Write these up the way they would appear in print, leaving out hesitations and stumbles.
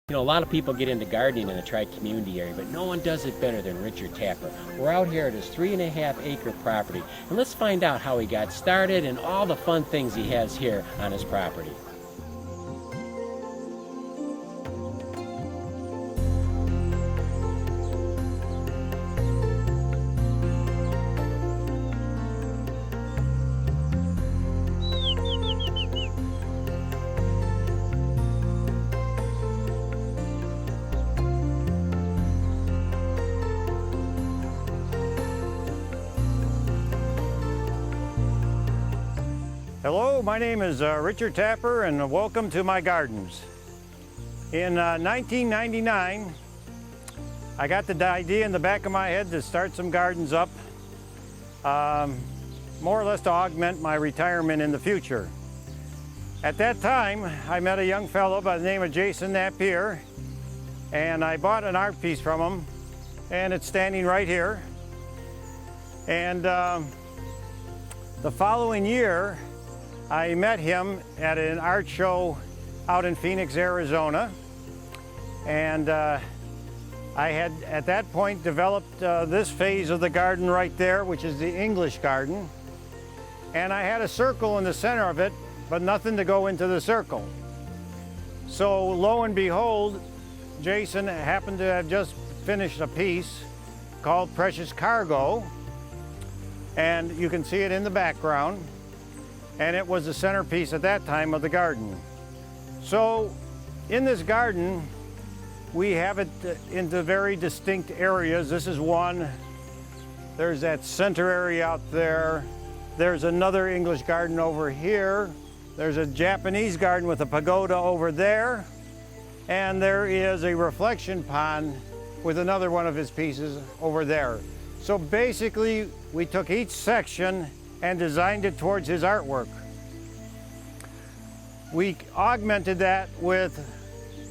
You know, a lot of people get into gardening in the tri-community area, but no one does it better than Richard Tapper. We're out here at his 3.5-acre property, and let's find out how he got started and all the fun things he has here on his property. Hello, my name is Richard Tapper and welcome to my gardens. In 1999, I got the idea in the back of my head to start some gardens up, more or less to augment my retirement in the future. At that time, I met a young fellow by the name of Jason Napier, and I bought an art piece from him, and it's standing right here. And the following year, I met him at an art show out in Phoenix, Arizona, and I had at that point developed this phase of the garden right there, which is the English garden, and I had a circle in the center of it, but nothing to go into the circle. So lo and behold, Jason happened to have just finished a piece called Precious Cargo, and you can see it in the background. And it was the centerpiece at that time of the garden. So in this garden, we have it into very distinct areas. This is one. There's that center area out there. There's another English garden over here. There's a Japanese garden with a pagoda over there. And there is a reflection pond with another one of his pieces over there. So basically, we took each section and designed it towards his artwork. We augmented that with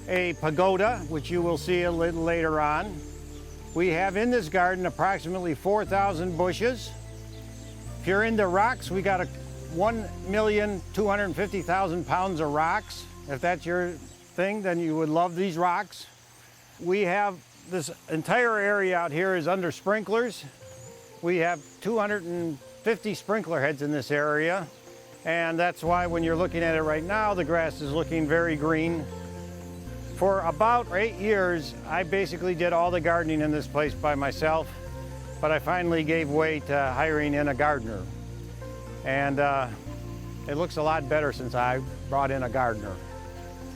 a pagoda, which you will see a little later on. We have in this garden approximately 4,000 bushes. If you're into rocks, we got 1,250,000 pounds of rocks. If that's your thing, then you would love these rocks. We have this entire area out here is under sprinklers. We have 250 sprinkler heads in this area, and that's why when you're looking at it right now, the grass is looking very green. For about 8 years, I basically did all the gardening in this place by myself, but I finally gave way to hiring in a gardener. And it looks a lot better since I brought in a gardener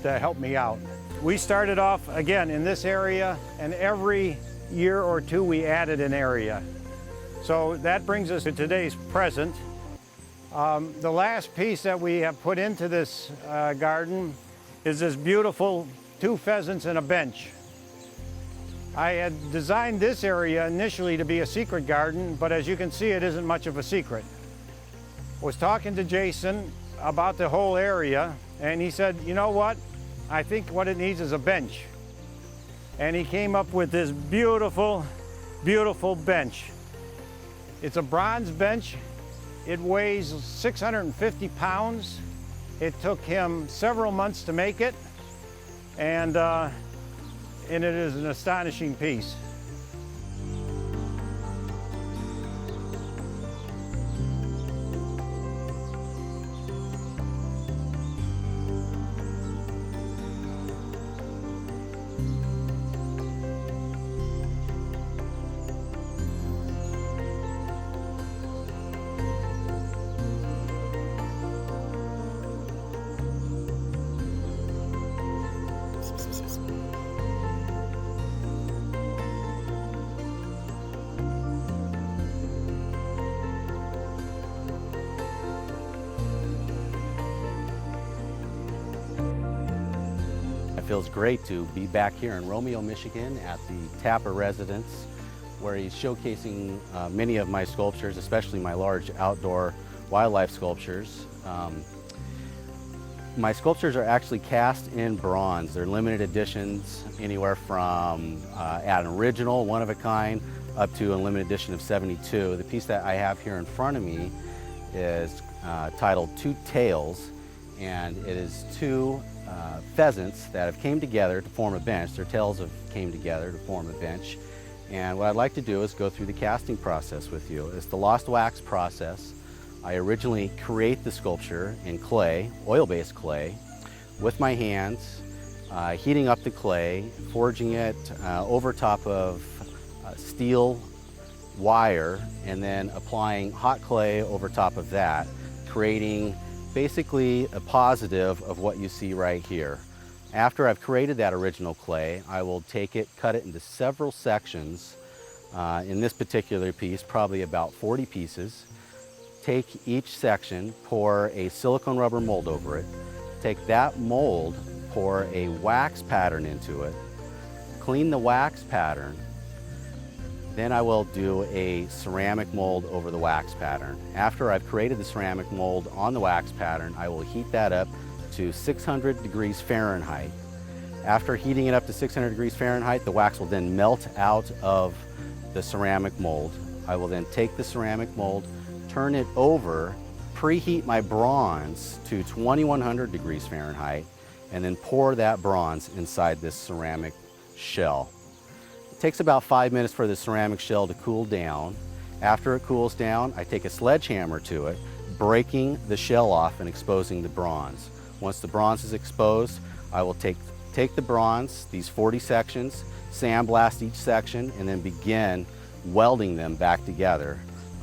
to help me out. We started off again in this area, and every year or two we added an area. So that brings us to today's present. The last piece that we have put into this garden is this beautiful 2 pheasants and a bench. I had designed this area initially to be a secret garden, but as you can see, it isn't much of a secret. I was talking to Jason about the whole area, and he said, you know what? I think what it needs is a bench. And he came up with this beautiful, beautiful bench. It's a bronze bench. It weighs 650 pounds. It took him several months to make it, and it is an astonishing piece. It feels great to be back here in Romeo, Michigan at the Tapper residence, where he's showcasing many of my sculptures, especially my large outdoor wildlife sculptures. My sculptures are actually cast in bronze. They're limited editions, anywhere from an original, one of a kind, up to a limited edition of 72. The piece that I have here in front of me is titled Two Tails, and it is 2 pheasants that have came together to form a bench. Their tails have came together to form a bench. And what I'd like to do is go through the casting process with you. It's the lost wax process. I originally create the sculpture in clay, oil-based clay, with my hands, heating up the clay, forging it over top of steel wire, and then applying hot clay over top of that, creating basically a positive of what you see right here. After I've created that original clay, I will take it, cut it into several sections. In this particular piece, probably about 40 pieces. Take each section, pour a silicone rubber mold over it. Take that mold, pour a wax pattern into it, clean the wax pattern. Then I will do a ceramic mold over the wax pattern. After I've created the ceramic mold on the wax pattern, I will heat that up to 600 degrees Fahrenheit. After heating it up to 600 degrees Fahrenheit, the wax will then melt out of the ceramic mold. I will then take the ceramic mold, turn it over, preheat my bronze to 2100 degrees Fahrenheit, and then pour that bronze inside this ceramic shell. It takes about 5 minutes for the ceramic shell to cool down. After it cools down, I take a sledgehammer to it, breaking the shell off and exposing the bronze. Once the bronze is exposed, I will take the bronze, these 40 sections, sandblast each section, and then begin welding them back together.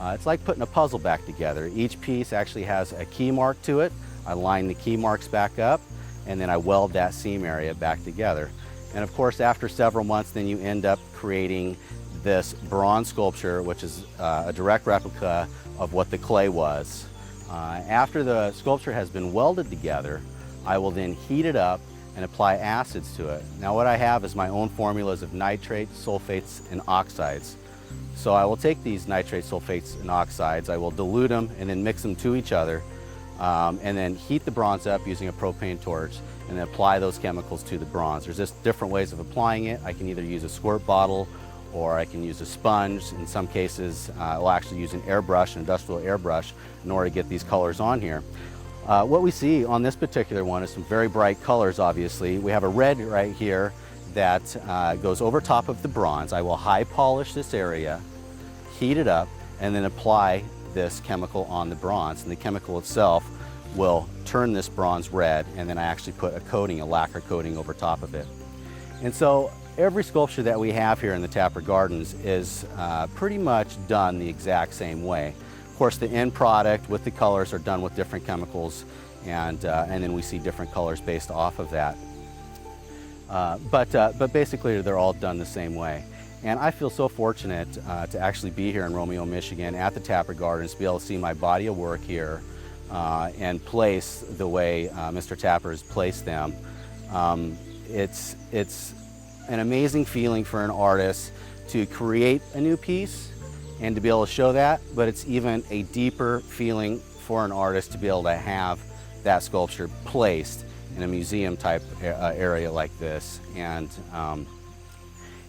It's like putting a puzzle back together. Each piece actually has a key mark to it. I line the key marks back up, and then I weld that seam area back together. And of course, after several months, then you end up creating this bronze sculpture, which is a direct replica of what the clay was. After the sculpture has been welded together, I will then heat it up and apply acids to it. Now what I have is my own formulas of nitrate, sulfates, and oxides. So I will take these nitrate, sulfates, and oxides, I will dilute them and then mix them to each other, and then heat the bronze up using a propane torch and then apply those chemicals to the bronze. There's just different ways of applying it. I can either use a squirt bottle or I can use a sponge. In some cases, I'll actually use an airbrush, an industrial airbrush, in order to get these colors on here. What we see on this particular one is some very bright colors, obviously. We have a red right here that goes over top of the bronze. I will high polish this area, heat it up, and then apply this chemical on the bronze. And the chemical itself will turn this bronze red, and then I actually put a coating, a lacquer coating over top of it. And so every sculpture that we have here in the Tapper Gardens is pretty much done the exact same way. Of course, the end product with the colors are done with different chemicals, and then we see different colors based off of that. But basically, they're all done the same way. And I feel so fortunate to actually be here in Romeo, Michigan at the Tapper Gardens, to be able to see my body of work here and place the way Mr. Tapper has placed them. It's an amazing feeling for an artist to create a new piece and to be able to show that, but it's even a deeper feeling for an artist to be able to have that sculpture placed in a museum type area like this. And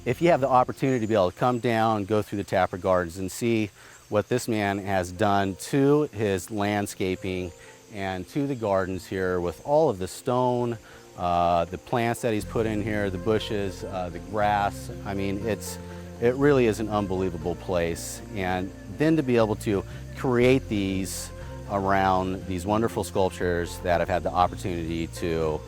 if you have the opportunity to be able to come down, go through the Tapper Gardens and see what this man has done to his landscaping and to the gardens here with all of the stone, the plants that he's put in here, the bushes, the grass. I mean, it really is an unbelievable place. And then to be able to create these around these wonderful sculptures that I've had the opportunity to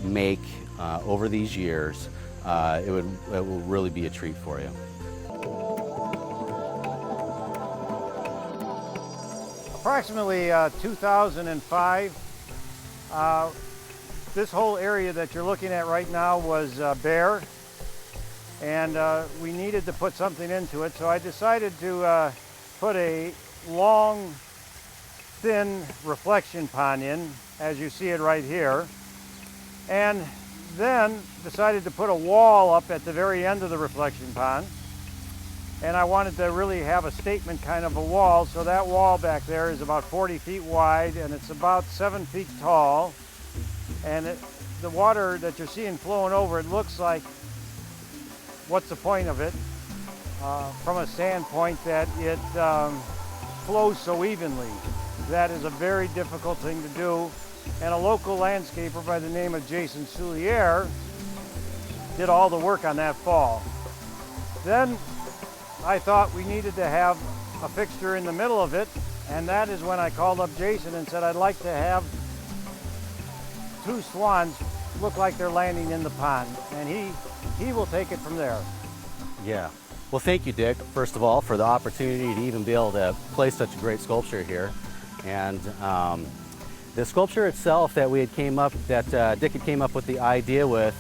make over these years, it will really be a treat for you. Approximately 2005, this whole area that you're looking at right now was bare, and we needed to put something into it, so I decided to put a long, thin reflection pond in, as you see it right here, and then decided to put a wall up at the very end of the reflection pond. And I wanted to really have a statement kind of a wall, so that wall back there is about 40 feet wide and it's about 7 feet tall. And the water that you're seeing flowing over, it looks like, what's the point of it? From a standpoint that it flows so evenly. That is a very difficult thing to do. and a local landscaper by the name of Jason Soulier did all the work on that fall. Then I thought we needed to have a fixture in the middle of it, and that is when I called up Jason and said I'd like to have two swans look like they're landing in the pond, and he will take it from there. Yeah. Well, thank you, Dick, first of all, for the opportunity to even be able to place such a great sculpture here. And the sculpture itself that Dick had came up with the idea with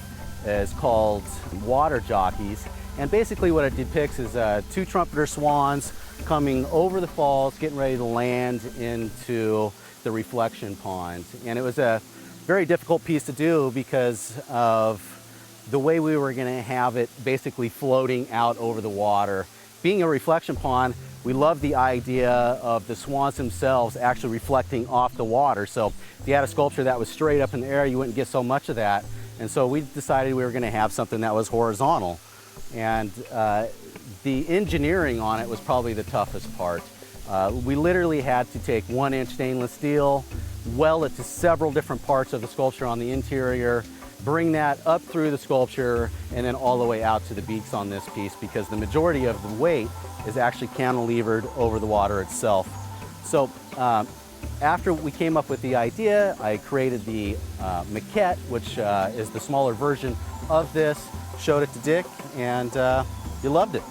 is called Water Jockeys. And basically what it depicts is two trumpeter swans coming over the falls, getting ready to land into the reflection pond. And it was a very difficult piece to do because of the way we were going to have it basically floating out over the water. Being a reflection pond, we love the idea of the swans themselves actually reflecting off the water. So if you had a sculpture that was straight up in the air, you wouldn't get so much of that. And so we decided we were going to have something that was horizontal. And the engineering on it was probably the toughest part. We literally had to take 1-inch stainless steel, weld it to several different parts of the sculpture on the interior, bring that up through the sculpture, and then all the way out to the beaks on this piece, because the majority of the weight is actually cantilevered over the water itself. So after we came up with the idea, I created the maquette, which is the smaller version of this, showed it to Dick, and he loved it.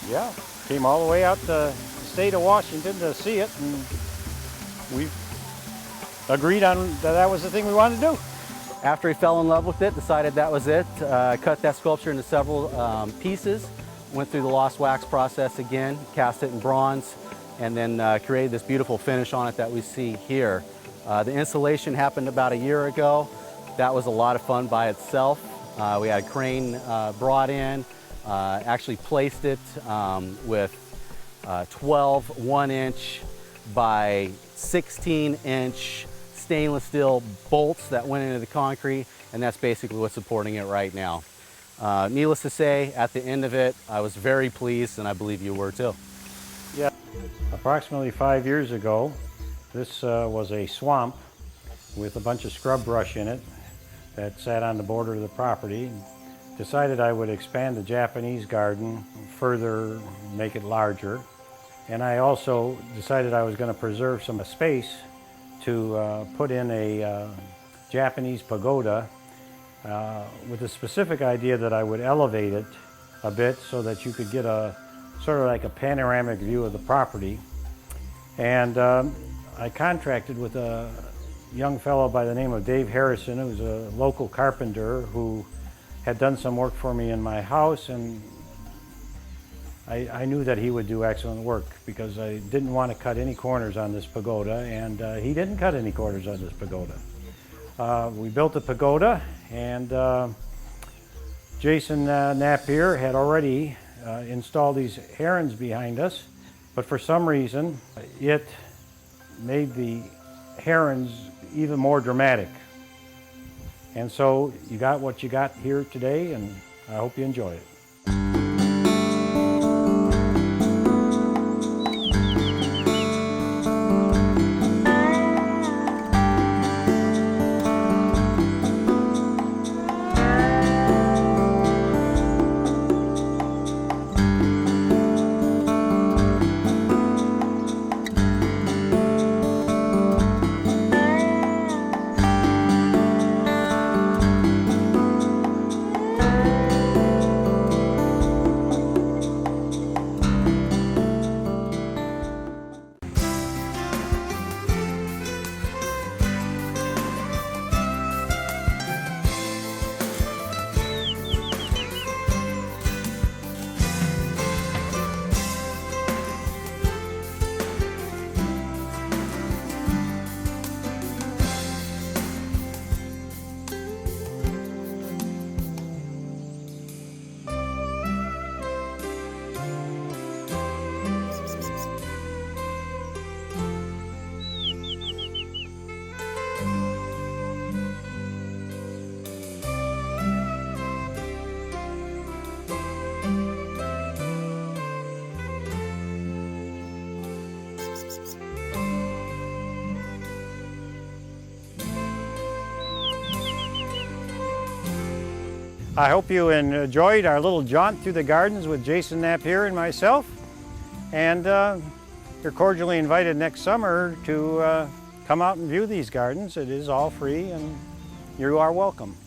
Yeah, came all the way out to the state of Washington to see it, and we agreed on that was the thing we wanted to do. After he fell in love with it, decided that was it, cut that sculpture into several pieces, went through the lost wax process again, cast it in bronze, and then created this beautiful finish on it that we see here. The installation happened about a year ago. That was a lot of fun by itself. We had a crane brought in, actually placed it with 12 1-inch by 16-inch stainless steel bolts that went into the concrete, and that's basically what's supporting it right now. Needless to say, at the end of it, I was very pleased, and I believe you were too. Yeah. Approximately 5 years ago, this was a swamp with a bunch of scrub brush in it that sat on the border of the property. Decided I would expand the Japanese garden further, make it larger. And I also decided I was going to preserve some space to put in a Japanese pagoda with the specific idea that I would elevate it a bit so that you could get a sort of like a panoramic view of the property. And I contracted with a young fellow by the name of Dave Harrison, who's a local carpenter who had done some work for me in my house, and I knew that he would do excellent work because I didn't want to cut any corners on this pagoda, and he didn't cut any corners on this pagoda. We built the pagoda, and Jason Napier had already installed these herons behind us, but for some reason it made the herons even more dramatic. And so you got what you got here today, and I hope you enjoy it. I hope you enjoyed our little jaunt through the gardens with Jason Napier and myself. And you're cordially invited next summer to come out and view these gardens. It is all free and you are welcome.